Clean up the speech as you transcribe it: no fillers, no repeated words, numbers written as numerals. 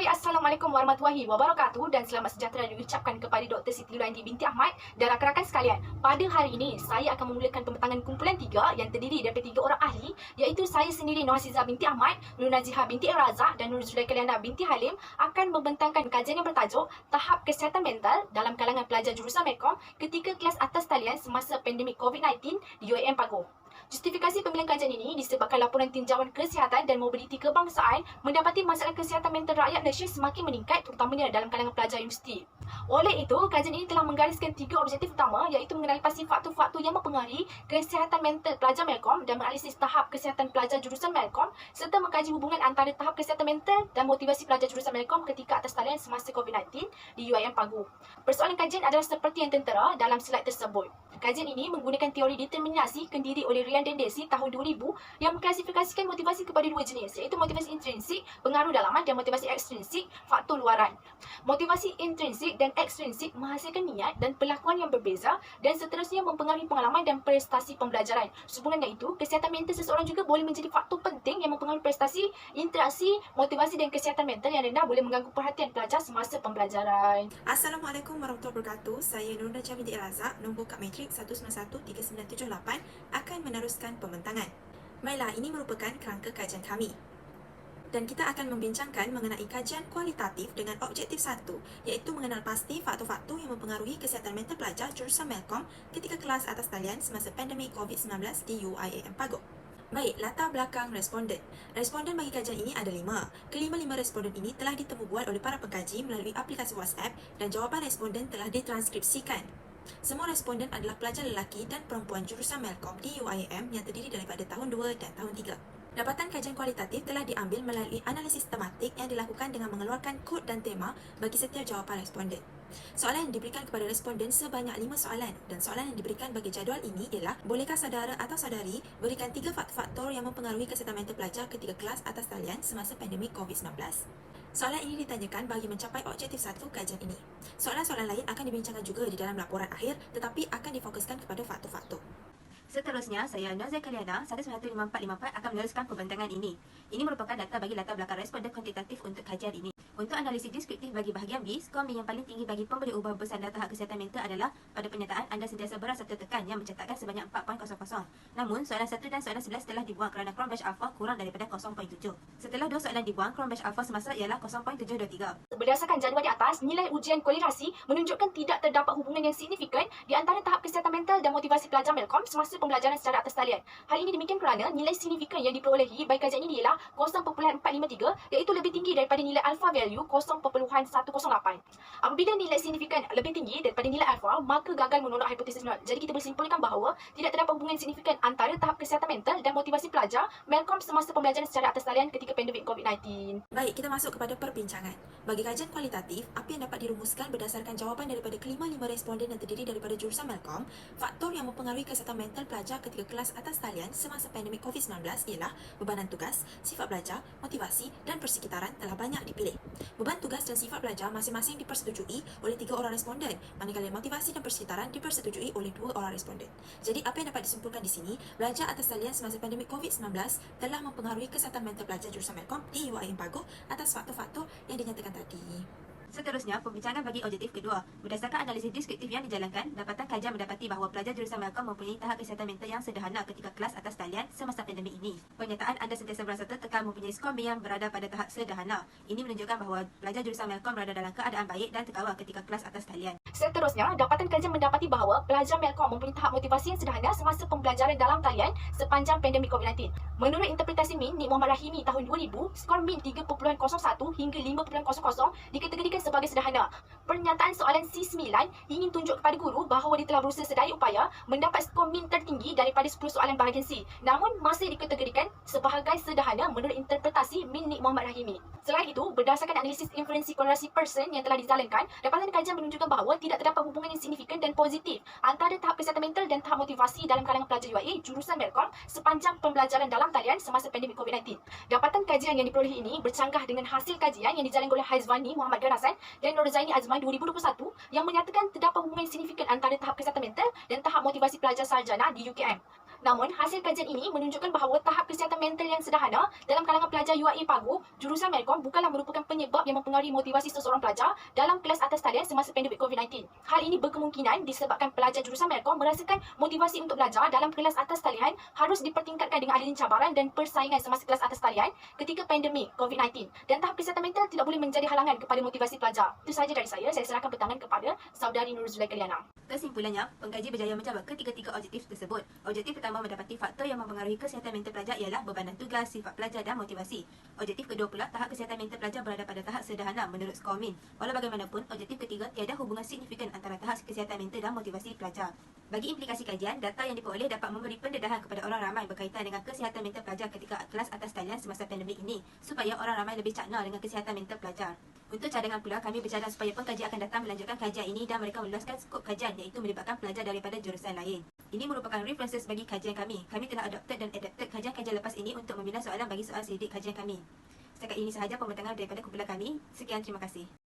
Hai, Assalamualaikum warahmatullahi wabarakatuh dan selamat sejahtera diucapkan kepada Dr. Siti Nurhayati binti Ahmad dan rakan-rakan sekalian. Pada hari ini, saya akan memulakan pembentangan kumpulan 3 yang terdiri daripada 3 orang ahli, iaitu saya sendiri Nur Hasizah binti Ahmad, Nur Nazihah binti Razak dan Nur Zulaika Liana binti Halim akan membentangkan kajian yang bertajuk Tahap Kesihatan Mental dalam kalangan pelajar jurusan Medcom ketika kelas atas talian semasa pandemik COVID-19 di UiTM Pagoh. Justifikasi pemilihan kajian ini disebabkan laporan tinjauan kesihatan dan mobiliti kebangsaan mendapati masalah kesihatan mental rakyat Malaysia semakin meningkat terutamanya dalam kalangan pelajar universiti. Oleh itu, kajian ini telah menggariskan 3 objektif utama iaitu mengenali pasti faktor-faktor yang mempengaruhi kesihatan mental pelajar Medcom dan menganalisis tahap kesihatan pelajar jurusan Medcom serta mengkaji hubungan antara tahap kesihatan mental dan motivasi pelajar jurusan Medcom ketika atas talian semasa COVID-19 di UiTM Pagoh. Persoalan kajian adalah seperti yang tertera dalam slide tersebut. Kajian ini menggunakan teori determinasi kendiri oleh Ryan dan Desi tahun 2000 yang mengklasifikasikan motivasi kepada 2 jenis iaitu motivasi intrinsik, pengaruh dalaman dan motivasi ekstrinsik, faktor luaran. Motivasi intrinsik dan ekstrinsik menghasilkan niat dan perlakuan yang berbeza dan seterusnya mempengaruhi pengalaman dan prestasi pembelajaran. Sehubungan dengan itu, kesihatan mental seseorang juga boleh menjadi faktor penting yang mempengaruhi prestasi, interaksi, motivasi dan kesihatan mental yang rendah boleh mengganggu perhatian pelajar semasa pembelajaran. Assalamualaikum warahmatullahi wabarakatuh. Saya Nur Najah binti Razak, nombor kad matrik 1913978 akan meneruskan pembentangan. Baiklah, ini merupakan kerangka kajian kami. Dan kita akan membincangkan mengenai kajian kualitatif dengan objektif 1, iaitu mengenal pasti faktor-faktor yang mempengaruhi kesihatan mental pelajar jurusan Medcom ketika kelas atas talian semasa pandemik COVID-19 di UiTM Pagoh. Baik, latar belakang responden. Responden bagi kajian ini ada 5. Kelima-lima responden ini telah ditemubuat oleh para pengkaji melalui aplikasi WhatsApp dan jawapan responden telah ditranskripsikan. Semua responden adalah pelajar lelaki dan perempuan jurusan Medcom di UiTM yang terdiri daripada tahun 2 dan tahun 3. Dapatan kajian kualitatif telah diambil melalui analisis tematik yang dilakukan dengan mengeluarkan kod dan tema bagi setiap jawapan responden. Soalan yang diberikan kepada responden sebanyak 5 soalan dan soalan yang diberikan bagi jadual ini ialah bolehkah saudara atau saudari berikan 3 faktor-faktor yang mempengaruhi kesihatan mental pelajar ketika kelas atas talian semasa pandemik COVID-19. Soalan ini ditanyakan bagi mencapai objektif 1 kajian ini. Soalan-soalan lain akan dibincangkan juga di dalam laporan akhir tetapi akan difokuskan kepada faktor-faktor. Seterusnya, saya Nur Zulaika Liana 19454 akan meneruskan pembentangan ini. Ini merupakan data bagi latar belakang responden kuantitatif untuk kajian ini. Untuk analisis deskriptif bagi bahagian B, skor yang paling tinggi bagi pemberi ubah bersandar tahap kesihatan mental adalah pada penyataan anda sentiasa berat serta tekan yang mencatatkan sebanyak 4.00. Namun, soalan 1 dan soalan 11 telah dibuang kerana Cronbach Alpha kurang daripada 0.7. Setelah 2 soalan dibuang, Cronbach Alpha semasa ialah 0.723. Berdasarkan jadual di atas, nilai ujian kualifikasi menunjukkan tidak terdapat hubungan yang signifikan di antara tahap kesihatan mental dan motivasi pelajar Medcom semasa pembelajaran secara atas talian. Hal ini demikian kerana nilai signifikan yang diperolehi bagi kajian ini ialah 0.453 iaitu lebih tinggi daripada nilai alpha value 0.108. Apabila nilai signifikan lebih tinggi daripada nilai alpha, maka gagal menolak hipotesis nol. Jadi kita boleh simpulkan bahawa tidak terdapat hubungan signifikan antara tahap kesihatan mental dan motivasi pelajar Medcom semasa pembelajaran secara atas talian ketika pandemik COVID-19. Baik, kita masuk kepada perbincangan. Bagi kajian kualitatif, apa yang dapat dirumuskan berdasarkan jawapan daripada kelima-lima responden yang terdiri daripada jurusan Medcom, faktor yang mempengaruhi kesihatan mental pelajar ketika kelas atas talian semasa pandemik COVID-19 ialah bebanan tugas, sifat belajar, motivasi dan persekitaran telah banyak dipilih. Beban tugas dan sifat belajar masing-masing dipersetujui oleh 3 orang responden, manakala motivasi dan persekitaran dipersetujui oleh 2 orang responden. Jadi apa yang dapat disimpulkan di sini, belajar atas talian semasa pandemik COVID-19 telah mempengaruhi kesihatan mental pelajar jurusan Medcom di UiTM Pagoh atas faktor-faktor yang dinyatakan tadi. Seterusnya, pembincangan bagi objektif kedua. Berdasarkan analisis deskriptif yang dijalankan, dapatan kajian mendapati bahawa pelajar jurusan Medcom mempunyai tahap kesihatan mental yang sederhana ketika kelas atas talian semasa pandemik ini. Pernyataan anda sentiasa berasa tertekan mempunyai skor yang berada pada tahap sederhana. Ini menunjukkan bahawa pelajar jurusan Medcom berada dalam keadaan baik dan terkawal ketika kelas atas talian. Seterusnya, dapatan kajian mendapati bahawa pelajar Medcom mempunyai tahap motivasi yang sederhana semasa pembelajaran dalam talian sepanjang pandemik COVID-19. Menurut interpretasi Min Nik Muhammad Rahimi tahun 2000, skor Min 3.01 hingga 5.00 dikategorikan sebagai sederhana. Pernyataan soalan C9 ingin tunjuk kepada guru bahawa dia telah berusaha sedaya upaya mendapat skor Min tertinggi daripada 10 soalan bahagian C. Namun, masih dikategorikan sebagai sederhana menurut interpretasi Min Nik Muhammad Rahimi. Selain itu, berdasarkan analisis inferensi korelasi person yang telah dijalankan, dapatan kajian menunjukkan bahawa tidak terdapat hubungan yang signifikan dan positif antara tahap kesihatan mental dan tahap motivasi dalam kalangan pelajar UiA jurusan Medcom sepanjang pembelajaran dalam talian semasa pandemik COVID-19. Dapatan kajian yang diperolehi ini bercanggah dengan hasil kajian yang dijalankan oleh Haizwani Muhammad Darasan dan Nurzaini Azman 2021 yang menyatakan terdapat hubungan yang signifikan antara tahap kesihatan mental dan tahap motivasi pelajar sarjana di UKM. Namun, hasil kajian ini menunjukkan bahawa tahap kesihatan mental yang sederhana dalam kalangan pelajar UIA Pagu, jurusan Medcom bukanlah merupakan penyebab yang mempengaruhi motivasi seseorang pelajar dalam kelas atas talian semasa pandemik COVID-19. Hal ini berkemungkinan disebabkan pelajar jurusan Medcom merasakan motivasi untuk belajar dalam kelas atas talian harus dipertingkatkan dengan adanya cabaran dan persaingan semasa kelas atas talian ketika pandemik COVID-19. Dan tahap kesihatan mental tidak boleh menjadi halangan kepada motivasi pelajar. Itu sahaja dari saya serahkan pertangan kepada Saudari Nur Zulaikha Liana. Kesimpulannya, pengkaji berjaya menjawab ketiga-tiga objektif tersebut. Objektif pertama mendapati faktor yang mempengaruhi kesihatan mental pelajar ialah bebanan tugas, sifat pelajar dan motivasi. Objektif kedua pula, tahap kesihatan mental pelajar berada pada tahap sederhana menurut skor min. Walau bagaimanapun, objektif ketiga tiada hubungan signifikan antara tahap kesihatan mental dan motivasi pelajar. Bagi implikasi kajian, data yang diperoleh dapat memberi pendedahan kepada orang ramai berkaitan dengan kesihatan mental pelajar ketika kelas atas talian semasa pandemik ini, supaya orang ramai lebih cakna dengan kesihatan mental pelajar. Untuk cadangan pula, kami bercadang supaya pengkaji akan datang melanjutkan kajian ini dan mereka meluaskan skop kajian iaitu melibatkan pelajar daripada jurusan lain. Ini merupakan references bagi kajian kami. Kami telah adopted dan adapted kajian-kajian lepas ini untuk membina soalan bagi soal selidik kajian kami. Setakat ini sahaja pembintangan daripada kumpulan kami. Sekian, terima kasih.